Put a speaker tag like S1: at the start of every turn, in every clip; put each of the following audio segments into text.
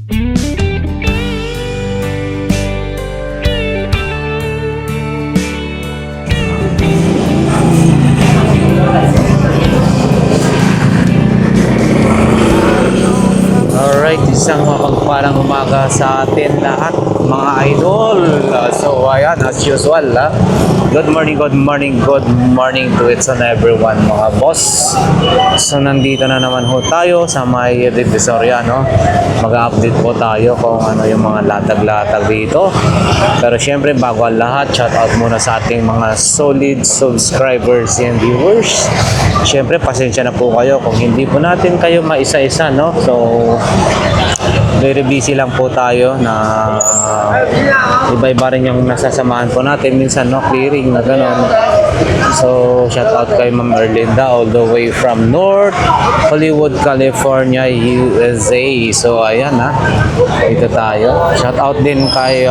S1: Alright, isang mapagpalang umaga sa atin lahat mga idol. So ayan, as usual good morning to each and everyone mga boss. So nandito na naman ho tayo sa may Divisoria, no? Mag-update po tayo kung ano yung mga latag-latag dito. Pero syempre bago ang lahat, shout out muna sa ating mga solid subscribers and viewers. Syempre pasensya na po kayo kung hindi po natin kayo maisa-isa, no? So very busy lang po tayo na iba-iba rin yung nasasamahan po natin minsan, no, clearing na gano'n. So shout out kay Ma'am Erlinda all the way from North Hollywood, California, USA. So ayan dito tayo. Shout out din kay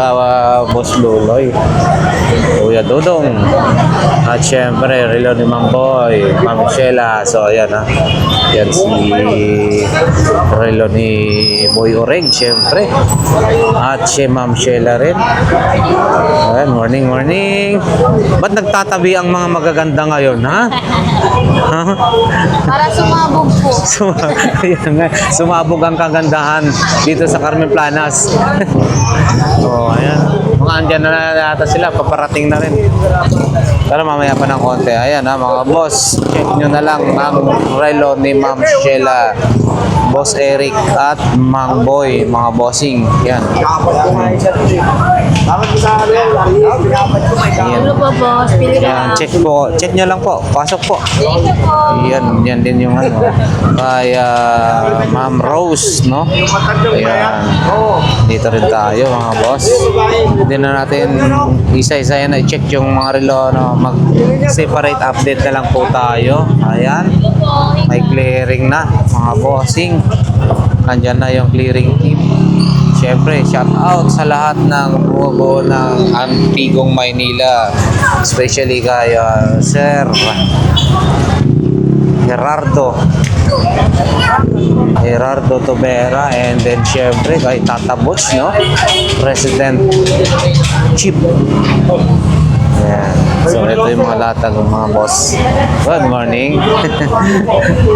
S1: Boss Luloy, Kuya Dudong, at syempre relo ni Mang Boy, Ma'am Sheila. So ayan yan si relo ni Boy Oreg, syempre, at si Ma'am Sheila rin. Ayan, morning. Ba't nagtatabi ang mga magaganda ngayon, ha?
S2: Para sumabog po.
S1: Sumabog ang kagandahan dito sa Carmen Planas. Ayan. Mga andyan na yata sila, paparating na rin. Pero mamaya pa ng konti. Ayan mga boss, check nyo na lang ang relo ni Ma'am Sheila, Boss Eric at Mang Boy, mga bossing. Yan.
S2: Ano po, boss? Pili
S1: Yan, check nyo lang po. Pasok po.
S2: Thank you po.
S1: Yan din yung kay Ma'am Rose, no? Ayan. Dito rin tayo mga boss. Hindi na natin isa-isa yan i-check yung mga relo, no? Mag-separate update na lang po tayo. Ayan. May clearing na mga bossing. Andyan na yung clearing team. Siyempre, shout out sa lahat ng buo ng Antigong Maynila. Especially kay Sir Gerardo Tobera, and then syempre kay Tata Boss, no? President Chief. Ayan. So ito yung mga latag ng mga boss. Good morning.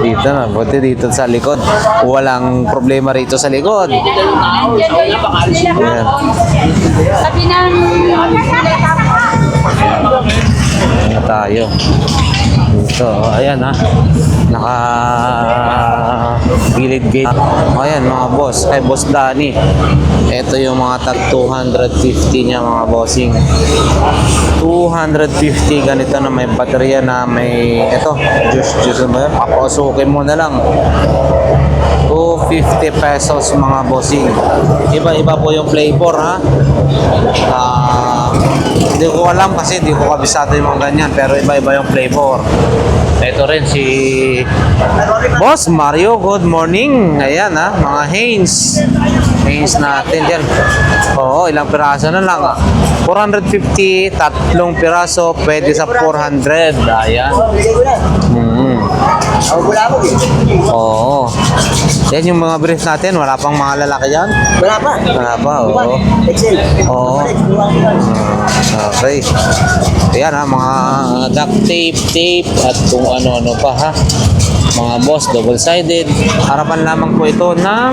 S1: Dito na, buti dito sa likod. Walang problema rito sa likod. Ayan.
S2: Sabi ng...
S1: Ayan tayo. Dito, ayan naka gilid gate. Ayan mga boss, kay Boss Danny. Ito yung mga tag 250 niya mga bossing. 250 ganito na may baterya na may juice ba yan? Papasukin mo na lang. 250 pesos mga bossing. Iba-iba po yung flavor hindi ko alam kasi hindi ko kabisado yung mga ganyan, pero iba-iba yung flavor. Ito rin si Boss Mario, good morning. Ayan mga Hanes natin dyan. Oo, ilang piraso na lang 450, tatlong piraso, pwede sa 400. Ayan. Oo. Yan yung mga brief natin. Wala pang mga lalaki dyan?
S3: Wala pa, oo.
S1: Oo. Okay. Ayan mga duct tape, at kung ano-ano pa mga boss, double-sided. Harapan lamang po ito ng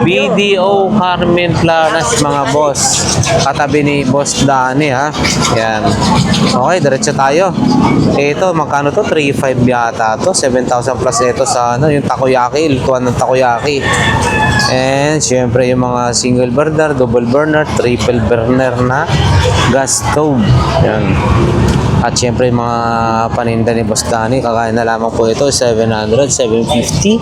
S1: BDO Carmen Planas mga boss. Katabi ni Boss Danny Yan. Okay, diretso tayo. Ito, magkano to? 3.5 yata to. 7,000 plus ito sa yung takoyaki, lutuan ng takoyaki. And syempre yung mga single burner, double burner, triple burner na gas stove. Yan. At syempre mga paninda ni Boss Danny, kakain na lamang po ito 700, 750,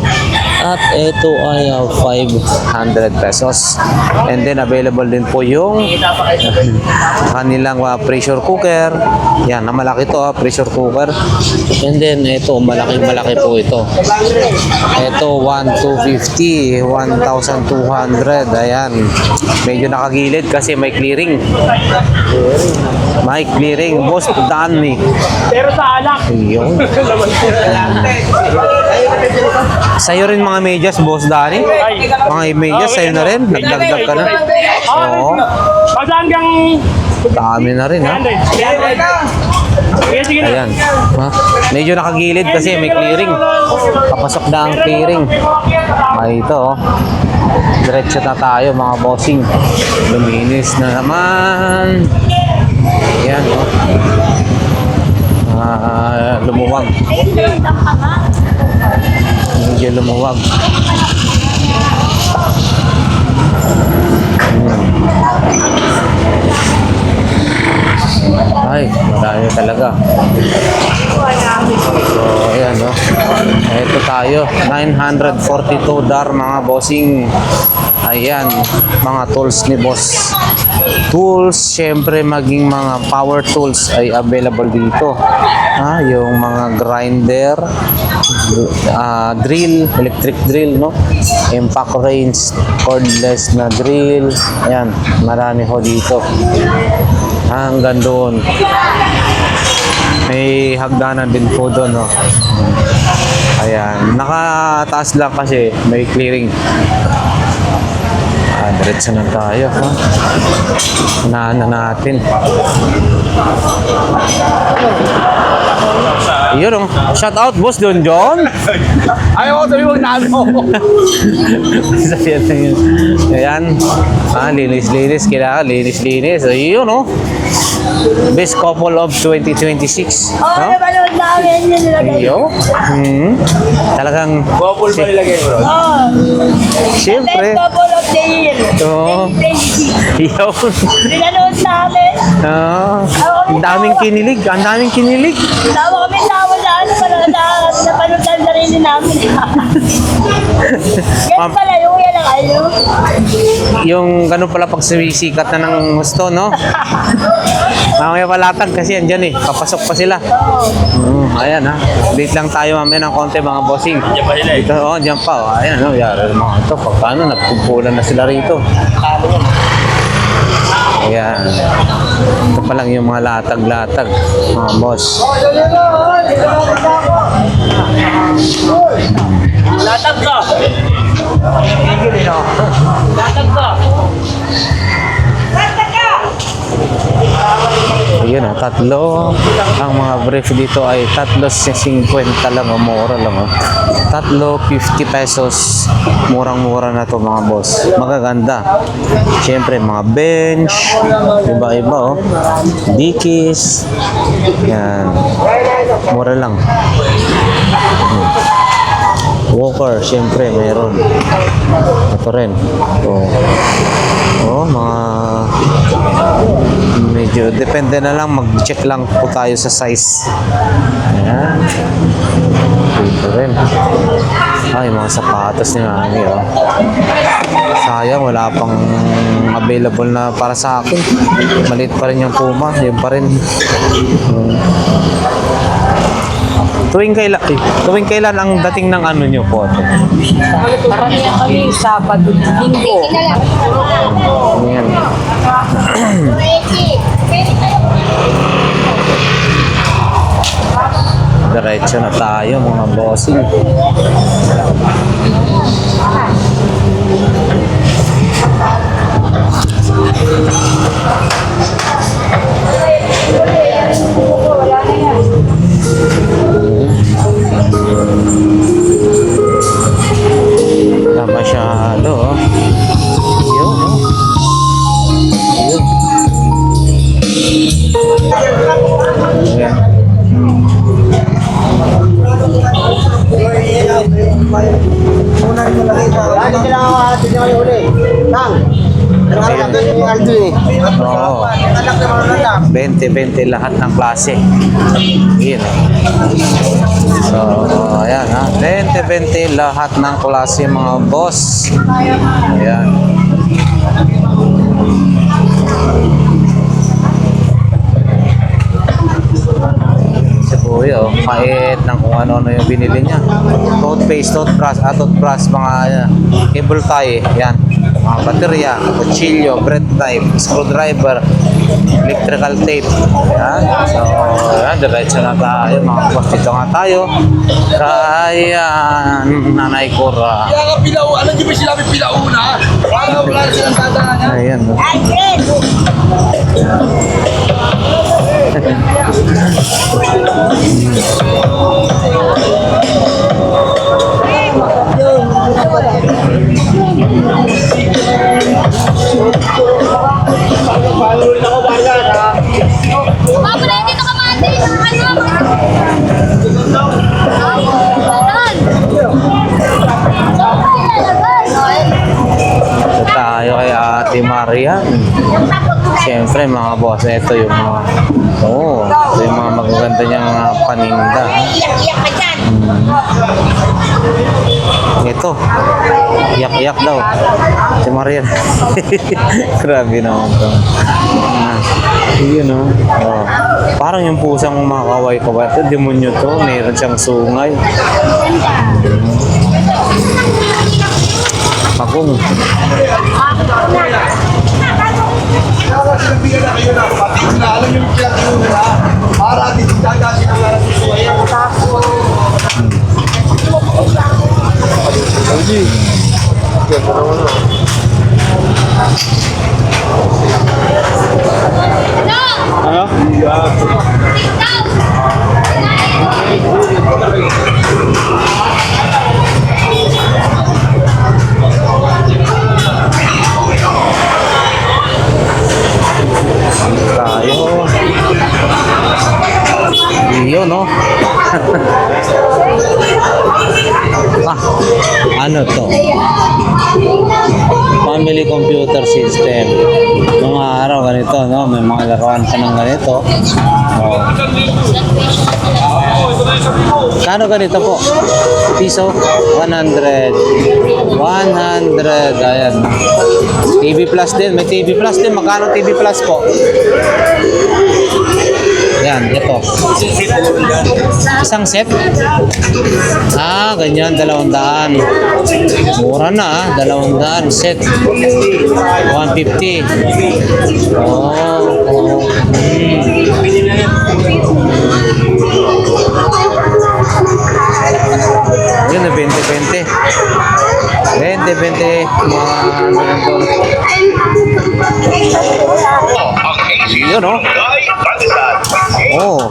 S1: at ito ay 500 pesos. And then available din po yung kanilang pressure cooker. Yan, na malaki to pressure cooker. And then ito, malaki po ito. Ito 1,250, 1,200. Ayan, medyo nakagilid kasi may clearing. Boss, daan honey.
S4: Pero sa alak.
S1: Yun. Sa'yo rin mga medyas, Boss Danny? Mga medyas, sa'yo na rin? Nagdagdag ka na? Oo.
S4: Pasaan kang...
S1: Dami na rin, ha?
S4: Sige na.
S1: Ayan. Ha? Medyo nakagilid kasi may clearing. Papasok na ang clearing. Ay, ito, oh. Diretso na tayo, mga bossing. Luminis na naman. Ayan, oh. Lumuwag. Medyo lumuwag. Ay, marami talaga. So, ayan, no? Ito tayo. 942 dar, mga bossing. Ayan, mga tools ni boss. Tools, syempre maging mga power tools ay available dito. Yung mga grinder, drill, electric drill, no? Impact range, cordless na drill. Ayan, marami ho dito. Hanggang doon. May hagdanan din po doon, no? Ayan, nakataas lang kasi may clearing. Diretso na tayo, ha? Unahan na natin. Yun, oh. Shout out, boss, Don John.
S4: Ayaw ko sabi mo na ano.
S1: Ayan. Linis-linis. Kailangan linis-linis. Ayun, oh. Best couple of 2026.
S2: Oo, napanood namin yun nilagay.
S1: Ayun. Talagang...
S4: Bubble ba nilagay mo?
S2: Oo.
S1: Siyempre.
S2: Best couple of the year.
S1: Oo.
S2: 2026.
S1: Ayun.
S2: Pinanood namin.
S1: Ang daming kinilig. Ang daming kinilig.
S2: Tawa kami sa ano pala napanood na sarili namin. Yan pala yung yan ang ano.
S1: Yung ganun pala pag sumisikat na ng gusto, no? Mamaya palatag kasi andyan eh. Papasok pa sila. Ayan, ha. Date lang tayo mamaya ng konti, mga bossing.
S4: Diyan pa sila eh.
S1: Ito, dyan pa. Ayan, no? Yara mga ito. Pagkano, nagkumpulan na sila rito. Ayan. Ito pa lang yung mga latag-latag, mga boss.
S4: Latag ka. Latag ka.
S1: Ayun, tatlo. Ang mga brief dito ay tatlo 50 lang, mura lang. Tatlo 50 pesos. Murang-mura na to, mga boss. Magaganda. Siyempre, mga bench. Iba-iba, oh. Dikis. Yan. Mura lang. Walker, siyempre, meron. Ito rin. Mga medyo depende na lang, mag-check lang po tayo sa size. Ayan. Dito rin. Ay, mga sapatos ni Mami, oh. Sayang, wala pang available na para sa akin. Maliit pa rin yung Puma, yun pa rin. Tuwing kailan ang dating ng ano nyo po?
S2: Karamihan kami Sabado, Linggo.
S1: Ayan. Diretso na tayo, mga bossing. Wala masyado, oh. Yun, oh. Yun. Ayan. Oo. 20-20 lahat ng klase. Yun. So, ayan, ha. 20-20 lahat ng klase, mga boss. Ayan. Si Kuya, oh, pait ng kung ano-ano yung binili niya. Toothpaste, toothbrush, mga cable tie, yan. Mga baterya, kutsilyo, bread knife, screwdriver, electrical tape. Yan. So, yan, diretso na tayo mga boss. Dito nga tayo kay Nanay Cora.
S4: Kaya nga pilaw, alam niyo ba sinabi pilauna? Para wala na silang tatanan.
S1: Ayan. no?
S2: Ay, Fred!
S5: Papa na dito ka mati. Ano?
S1: Dito tayo kay Ate Maria. Siyempre mga boss, ito yung mga ito yung mga magaganda niyang mga paninda.
S2: Iyak-iyak ka dyan.
S1: Ito, iyak-iyak daw. Si Maria. Grabe naman ito. Yun o. Oh. Parang yung pusang mga kaway-kaway. Ito, demonyo to. Meron siyang sungay. Pagong.
S4: Sinabihan na kayo na kapatid na alam niyo yung pinag-iuna para dito gagasin ang lahat ng suway. Ang tako.
S5: Ano?
S1: Tayo. Yun, no? Ano to? Family computer system. Mga araw ganito, no? May mga laruan ka ng ganito. Oh. Kano ganito po? Piso? 100. 100. Ayan. TV Plus din. May TV Plus din. Magkano TV Plus po? Yan, ito. Isang set? Ah, ganyan, 200. Mura na, 200 set. 150. Oh. Yun na, 20-20. 20-20. Mga ano ganito. Yun, no? Oh.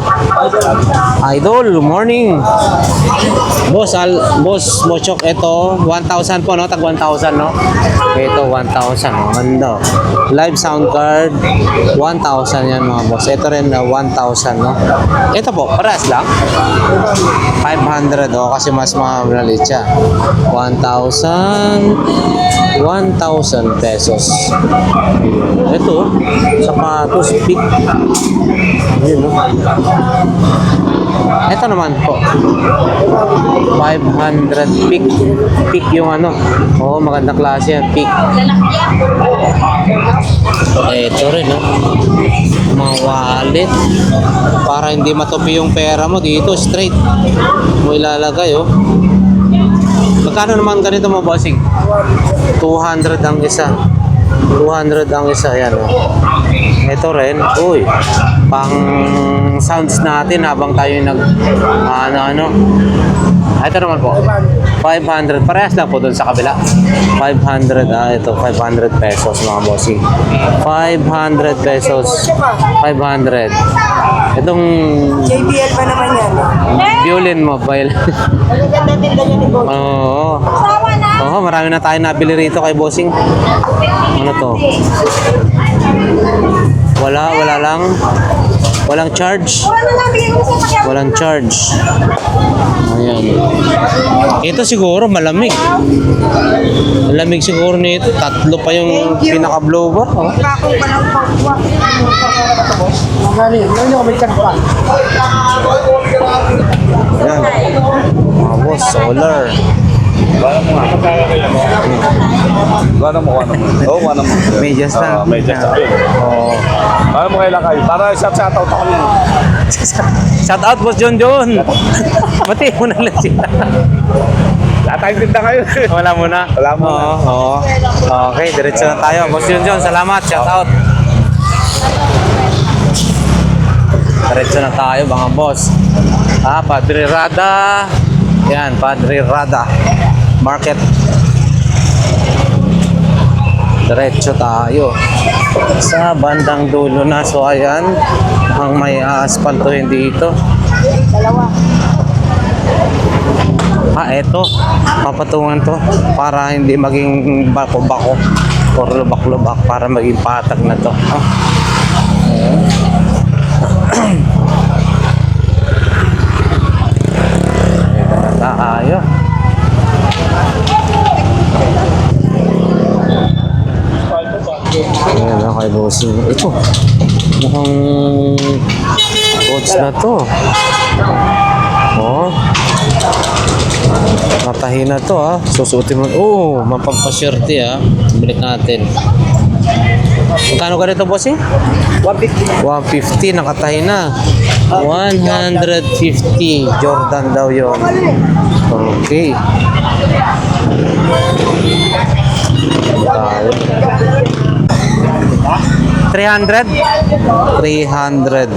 S1: Idol, morning. Boss Mochok, ito 1,000 po, no? Tag 1,000, no? Ito 1,000, no? Ganda. Live sound card 1,000 yan mga boss. Ito rin 1,000, no? Ito po, parehas lang 500, oh, kasi mas maliit siya. 1,000 pesos. Ito, sapatos, pick. Yun, no? Ito naman po 500 pick. Pick yung ano. Oo, magandang klase yan, pick. Ito rin, no? Mga wallet. Para hindi matupi yung pera mo dito, straight mo ilalagay, oh. Magkano naman ganito mo, bossing? 200 ang isa. 200 ang isa, yan, oh. Ito rin, uy, pang sounds natin habang tayo nag ito naman po 500, parehas lang po doon sa kabila. 500, ito 500 pesos mga bossing. 500 pesos. 500. Itong
S3: JBL pa naman yan.
S1: violin mo, violin.
S3: Ang ganda din ganyan ni Bob.
S1: Oo. Oo, marami na tayo nabili rito kay bossing. Ano to? Wala lang. Walang charge. Walang charge. Ayan. Ito siguro malamig. Malamig siguro nito. 3 pa yung pinaka-blower. Oh.
S3: Kakong pa lang pagwa. Galing, ano ko may check pa?
S1: Ayan. Mga boss, solar.
S6: Gana mo. Oo, gana mo.
S1: Medyas na.
S6: Medyas na.
S1: Oo.
S6: Ano mo kailan kayo? Para shoutout ako mo.
S1: Shout out, Boss John. Mati mo na lang sila.
S6: Lahat tayong tinda ngayon.
S1: Wala muna.
S6: Wala muna.
S1: Oo. Okay, diretso na tayo. Boss John, salamat. Shout out. Diretso na tayo mga boss. Padre Rada. Yan, Padre Rada Market. Diretso tayo sa bandang dulo na. So ayan, ang may aasfaltuhin dito. Eto, papatungan to para hindi maging bako-bako or lubak-lubak, para maging patag na to. Ito na tayo. Ayan na kay bossing. Ito, mukhang coach na to. Matahin na to ha. Susuotin mo. Mapapasyerte ha. Balik natin. Magkano ka rito, bossing?
S3: 150.
S1: 150, nakatahin na. 150. Jordan daw yon. Okay. Tayo. 300? 300.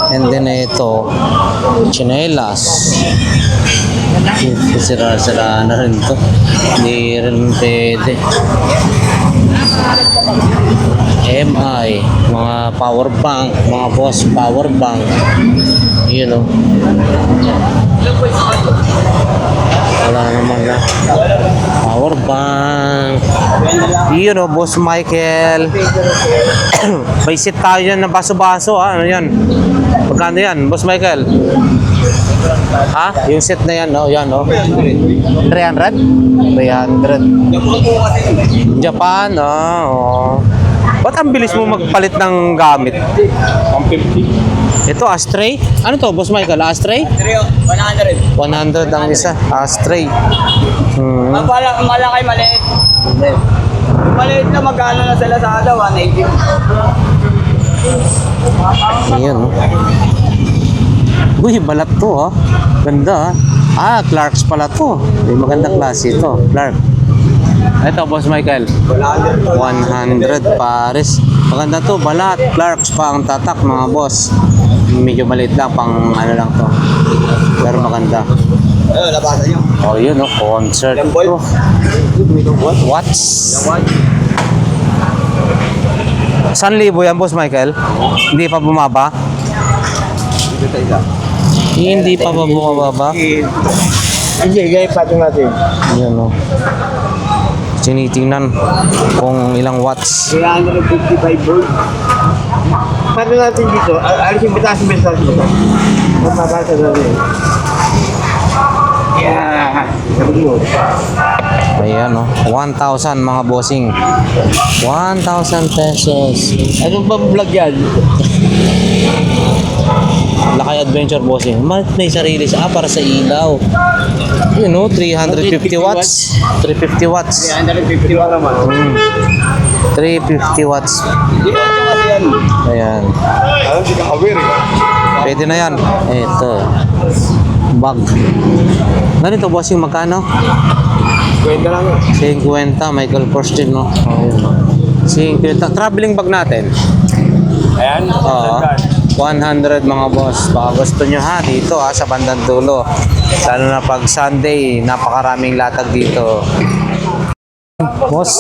S1: And then ito, chinelas. Sira-sira na rin to. Hindi rin pwede. MI, mga power bank, mga boss power bank. You know. Wala naman na. Power bank. You know, Boss Michael. May set tayo yan na baso-baso ha. Ano yan? Magkano yan, Boss Michael? Yung set na yan, yan 300? 300. Japan, Ba't ang bilis mo magpalit ng gamit? 150. Ito, ashtray? Ano to, Boss Michael? Ashtray?
S3: 100.
S1: 100 ang isa. Ashtray.
S3: Malaki, maliit. Maliit na magkano na sa Lazada, 180.
S1: Ayan, Uy, balat to, Ganda, Clark's pala to. May magandang klase ito, Clark. Ito, Boss Michael. 100 pares. Maganda to, balat. Clark's pa ang tatak, mga boss. Medyo maliit lang, pang ano lang to. Pero maganda.
S3: Labasan nyo.
S1: Yun, concert to. Watts. 1,000 yan, Boss Michael? Hindi pa bumaba? Hindi pa ba bumababa?
S3: Hindi, gaya pa ito natin.
S1: Yan tinitingnan kung ilang watts.
S3: 355 volt. Paano natin dito? Alis yung bitas mo sa dito. Mababasa natin. Yeah.
S1: Ayan 1,000 mga bossing. 1,000 pesos.
S3: Anong ba vlog yan?
S1: Lakay Adventure bossing. May sarili siya para sa ilaw. 350 watts. 350 watts.
S3: 350 lang naman.
S1: 350 watts.
S3: Hindi ko kasi yan.
S1: Ayan.
S6: Hindi ka aware
S1: Pwede na yan. Ito. Bag. Ganito bossing, magkano?
S3: Kwenta lang.
S1: 50. Michael Kors din, Ayun. 50. Traveling bag natin.
S3: Ayan.
S1: 100 mga boss. Baka gusto nyo dito sa bandang dulo. Lalo na pag Sunday, napakaraming latag dito. Boss,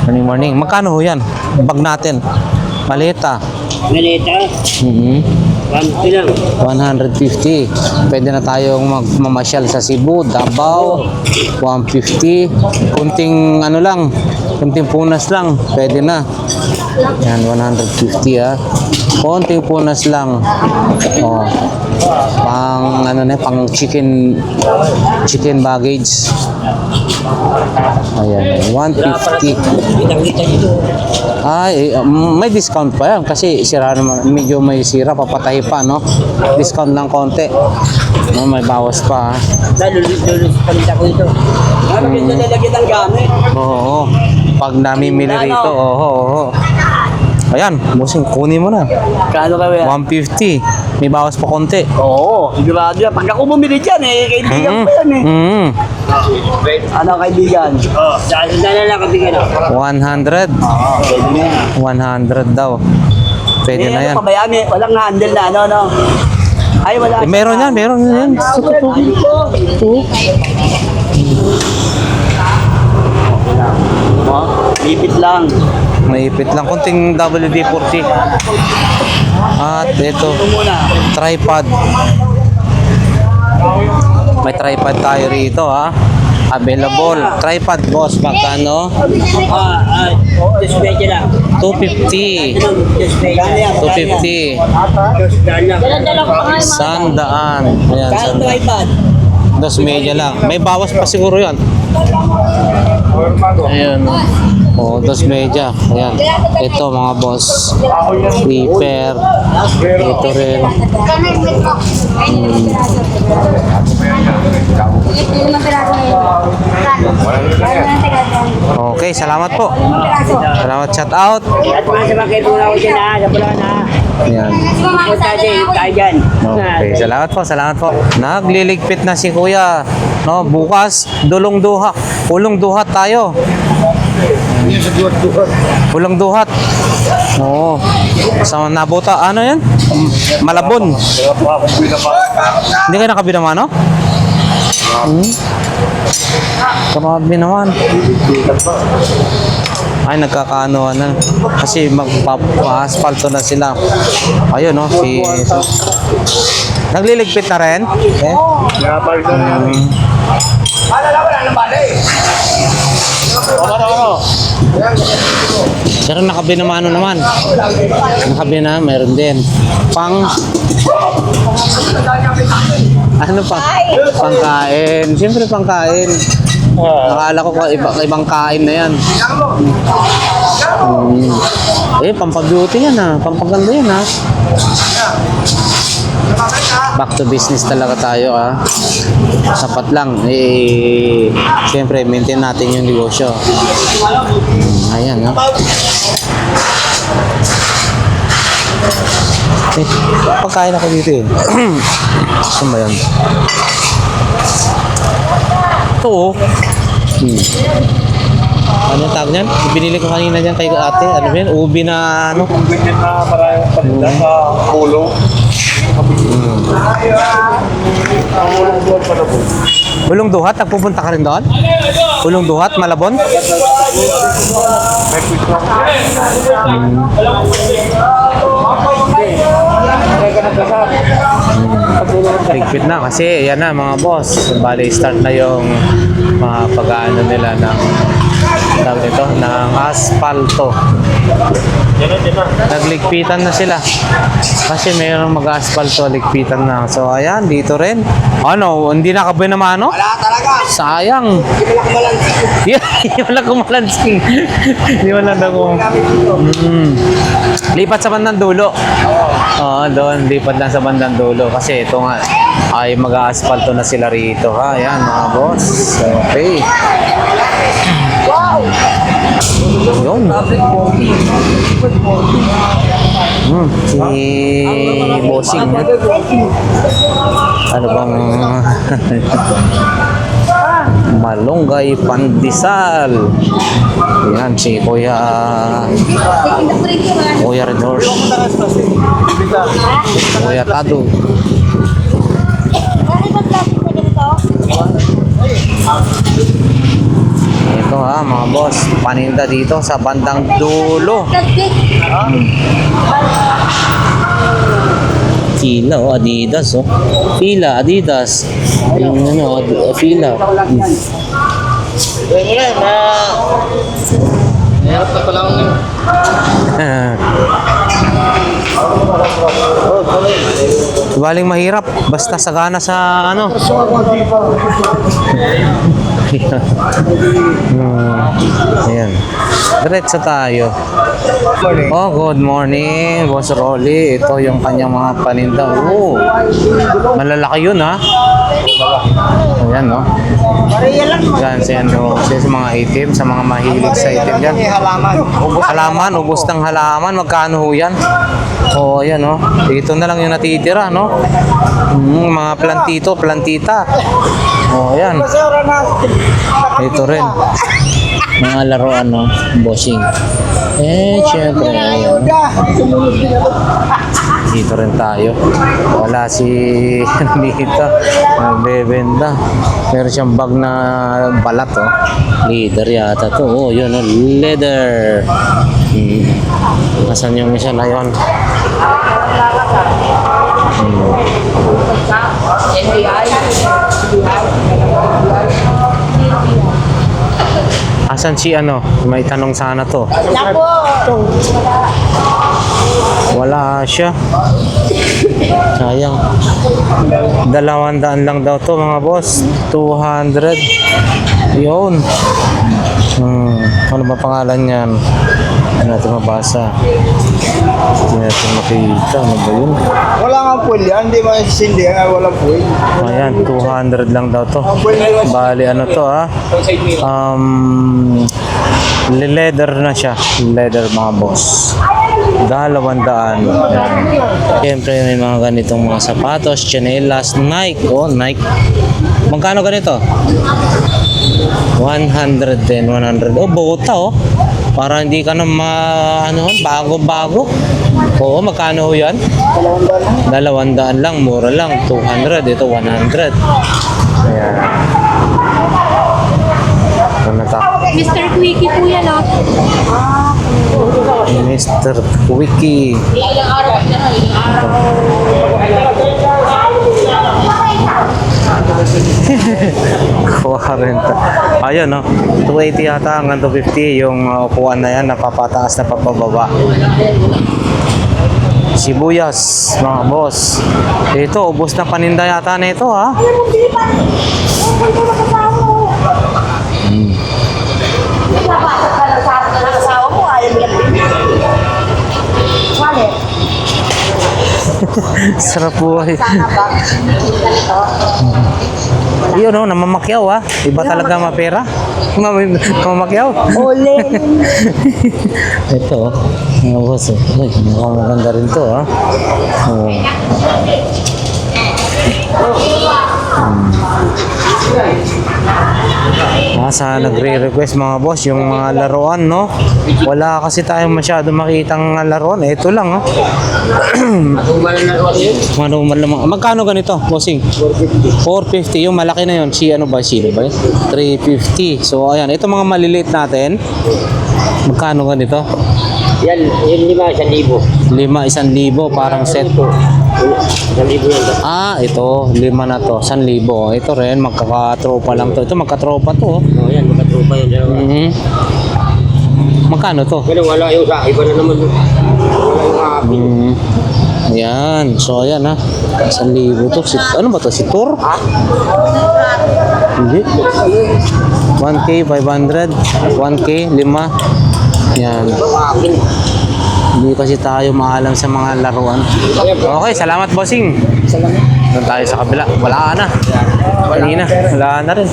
S1: morning. Magkano ho yan? Bag natin. Malita.
S3: Malita?
S1: 150. Pwede na tayong magmamasyal sa Cebu, Davao. 150. Kunting kunting punas lang. Pwede na. Yan, 150 konting punas lang. Pang chicken baggage. Ayan, 150. May discount pa yan kasi sira naman, medyo may sira, papatahi pa, discount lang konti, may bawas pa.
S3: Lulus palit ako ito. Ano yung lalagyan ng gamit?
S1: Oo, pag namimili rito, ayan, bossing, kunin mo na.
S3: Kano ka ba?
S1: 150, may bawas pa konti.
S3: Oo, sigurado yan. Pag ako bumili dyan kaibigan pa yan Ano kaibigan? Saan na lang kaibigan
S1: 100. 100 daw. Pwede na yan.
S3: Pabayaan, walang handle na ano. Ay, wala.
S1: Meron yan.
S3: Lipit lang.
S1: Maipit lang. Kunting WD-40. At ito, tripod. May tripod tayo rito ha. Available. Tripod boss, magkano?
S3: Just medyo lang.
S1: 250.
S3: Just medyo.
S1: 250.
S2: Dala-dala ko pa nga yung mga
S1: Sandaan. Ayan,
S3: Kahit
S1: sandaan.
S3: tripod.
S1: Dos media lang. May bawas pa siguro yan. Ayan. Oh, dos media. Ayan. Ito mga boss. Clipper. Ito rin. Okay, salamat po. Salamat, shout out.
S3: At mga sa mga kaibigan ko dyan ha. Sa Bulacan ha.
S1: Ayan.
S3: Punta dyan. Tayo dyan.
S1: Okay, salamat po. Nagliligpit na si Kuya. No, bukas Ulong Duhat tayo. Ulong Duhat. Oo. Sa Nabuta, ano 'yan? Malabon. Hindi kayo nakabinama, no? Grabe naman. Ay, nagkakaanoan na. Kasi magpapa-asphalto na sila. Ayun, no? Nagliligpit na rin? Eh? Pero nakabinamano naman. Nakabina, meron din. Ano pa? Pangkain. Siyempre pangkain. Nakala ko ibang kain na yan. Pampabeauty yan ha. Pampaganda yan ha. Back to business talaga tayo ha. Sapat lang. Siyempre maintain natin yung negosyo. Ayan ha. Pagkain ako dito eh. Saan ba yan? Ito oh. Ano yung tawag niyan? Binili ko kanina dyan kay ate. Ano ba yan? Ubi na ano?
S6: Ganyan na maraming paninda sa ulo.
S1: Ulong Duhat? Nagpupunta ka rin doon? Ulong Duhat, Malabon? Ligpit na kasi yan na mga boss. Bali start na yung mga pag-aano nila ng tawag nito, ng asphalto. Nagligpitan na sila. Kasi mayroong mag-asphalto, ligpitan na. So ayan, dito rin. Ano, hindi nakabay naman ano?
S3: Wala talaga.
S1: Sayang. Hindi wala kumalansing. Hindi wala na kung... Lipat sa bandang dulo. Oo, doon. Lipat lang sa bandang dulo. Kasi ito nga, ay mag-asphalto na sila rito. Ha? Ayan, mga boss. Okay. Yun. Si Bossing. Ano bang... Malunggay Pandesal. Yan si Kuya Red Horse. Kuya Tado. Ito ha mga boss, paninda dito sa bandang dulo. Fila o Adidas oh. Fila Adidas. Yung ano, Fila.
S4: Hirap na pala ako.
S1: Baling mahirap basta sagana sa ano. Ayan. Diretso tayo. Oh, good morning, Boss Rolly. Ito yung kanyang mga paninda. Oh, malalaki yun ha. Ayan no. Diyan sa ano, sa mga item, sa mga mahilig sa item dyan. Halaman, ubos ng halaman. Magkano ho yan? Oh, ayan no. Dito na lang yung natitira no. Mga plantita. Oh, ayan. Ito rin. Mga laruan no, bossing. Syempre. Dito rin tayo. Wala si dito. Nagbebenta. Meron siyang bag na balat, oh. Leather yata to. Oh, yun, oh. Leather. Nasaan yung isa na yun? Asan si ano? May tanong sana to.
S2: Nako.
S1: Wala siya. Sayang. 200 lang daw to mga boss. 200. Yun. Ano ba pangalan niyan? Hindi natin mabasa. Hindi natin makita. Ano ba yun?
S3: Wala nga full yan, hindi masisindi, walang full.
S1: Ayan, 200 lang daw to. Bali, ano to ha? Leather na siya. Leather mga boss. 200. Ayan. Siyempre may mga ganitong mga sapatos, chanelas, Nike. Oh, Nike. Magkano ganito? 100 din, 100. Oh, bota oh. Para hindi ka na bago-bago. Oo, magkano ho yan? 200 lang, mura lang. 200, ito 100. Ayan. Ano ta?
S5: Mr. Quickie po yan, oh.
S1: Mr. Quickie.
S5: Ilang araw na, ilang araw.
S1: 40. Ayun, no? 280 yata hanggang 250 yung upuan na yan, napapataas na papababa. Sibuyas, mga boss. Ito, ubos na paninda yata na ito, ha?
S2: Asawa mo, ayaw mo lang. Wale.
S1: Sarap buhay.
S2: Sana ba?
S1: Yun, no? Namamakyaw, ha? Iba talaga mapera. Namamakyaw.
S2: Ole.
S1: Ito, mga boss. Ay, mukhang maganda rin to, ha? Oh. Sa nagre-request mga boss yung mga laruan, no? Wala kasi tayong masyado makitang laruan. Ito lang, oh. Manumal lang. Magkano ganito, bossing? 450. Yung malaki na yun. Sino ba? 350. So, ayan. Ito mga maliliit natin. Magkano ganito?
S3: Yan, yun 5,000.
S1: 1,000 parang set.
S3: 1,000 yan.
S1: Ah, ito. 5 na to. 1,000. Ito rin. Magkakatropa lang to. Ito magkatropa to.
S3: Oh, yan, magkatropa yan.
S1: Mhm. Magkano to?
S3: Pero wala yung sa iba na naman. Wala yung happy.
S1: Yan. So, ayan ha. 1,000 to. Ano ba to? Si Tour? Hindi. 1K, 500. 1K, 5. Yan. Hindi kasi tayo maalam sa mga laruan. Okay, salamat bossing. Doon tayo sa kabila. Wala na. Kanina, wala na rin.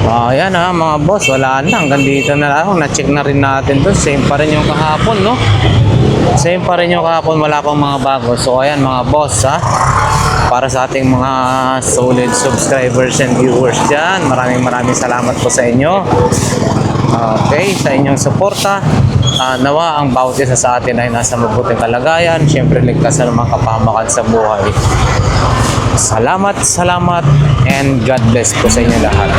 S1: Ayan ha, mga boss, wala na. Hanggang dito na lang. Na-check na rin natin to. Same pa rin yung kahapon, no? Same pa rin yung kahapon. Wala pang mga bago. So, ayan mga boss, ha? Para sa ating mga solid subscribers and viewers dyan, maraming salamat po sa inyo. Okay, sa inyong suporta. Nawa ang bawat isa sa atin ay nasa mabuting kalagayan. Siyempre, ligtas na mga kapahamakan sa buhay. Salamat, and God bless po sa inyo lahat.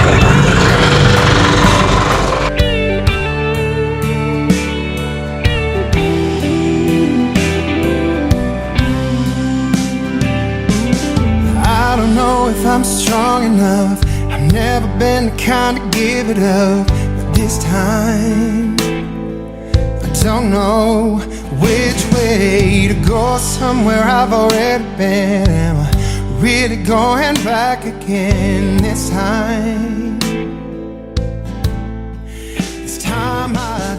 S7: I don't know if I'm strong enough. I've never been the kind to give it up, but this time I don't know which way to go. Somewhere I've already been. Am I really going back again this time? This time I